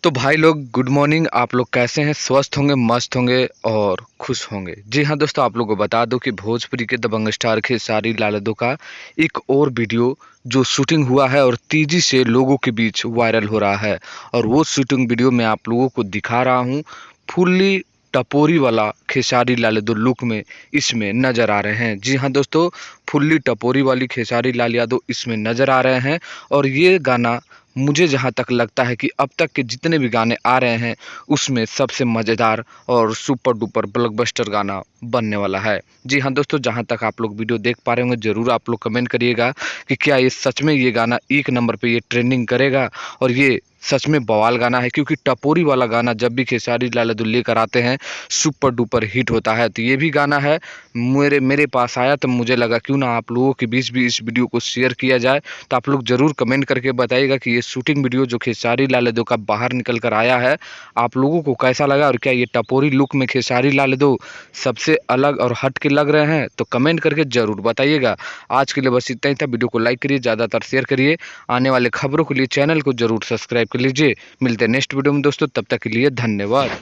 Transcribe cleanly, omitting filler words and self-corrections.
तो भाई लोग गुड मॉर्निंग। आप लोग कैसे हैं? स्वस्थ होंगे, मस्त होंगे और खुश होंगे। जी हाँ दोस्तों, आप लोगों को बता दो कि भोजपुरी के दबंग स्टार खेसारी लाल यादव का एक और वीडियो जो शूटिंग हुआ है और तेजी से लोगों के बीच वायरल हो रहा है। और वो शूटिंग वीडियो मैं आप लोगों को दिखा रहा हूँ। फुल्ली टपोरी वाला खेसारी लाल यादव लुक में इसमें नजर आ रहे हैं। जी हाँ दोस्तों, फुल्ली टपोरी वाली खेसारी लाल यादव इसमें नजर आ रहे हैं। और ये गाना मुझे जहाँ तक लगता है कि अब तक के जितने भी गाने आ रहे हैं उसमें सबसे मज़ेदार और सुपर डुपर ब्लॉकबस्टर गाना बनने वाला है। जी हाँ दोस्तों, जहाँ तक आप लोग वीडियो देख पा रहे होंगे ज़रूर आप लोग कमेंट करिएगा कि क्या ये सच में ये गाना एक नंबर पे ये ट्रेंडिंग करेगा और ये सच में बवाल गाना है। क्योंकि टपोरी वाला गाना जब भी खेसारी लाल यादव लेकर आते हैं सुपर डुपर हिट होता है। तो ये भी गाना है मेरे मेरे पास आया तो मुझे लगा क्यों ना आप लोगों के बीच भी इस वीडियो को शेयर किया जाए। तो आप लोग ज़रूर कमेंट करके बताइएगा कि ये शूटिंग वीडियो जो खेसारी लाल यादव का बाहर निकल कर आया है आप लोगों को कैसा लगा और क्या ये टपोरी लुक में खेसारी लाल यादव सबसे अलग और हट के लग रहे हैं। तो कमेंट करके ज़रूर बताइएगा। आज के लिए बस इतना ही था। वीडियो को लाइक करिए, ज़्यादातर शेयर करिए। आने वाले खबरों के लिए चैनल को ज़रूर सब्सक्राइब कर लीजिए। मिलते हैं नेक्स्ट वीडियो में दोस्तों, तब तक के लिए धन्यवाद।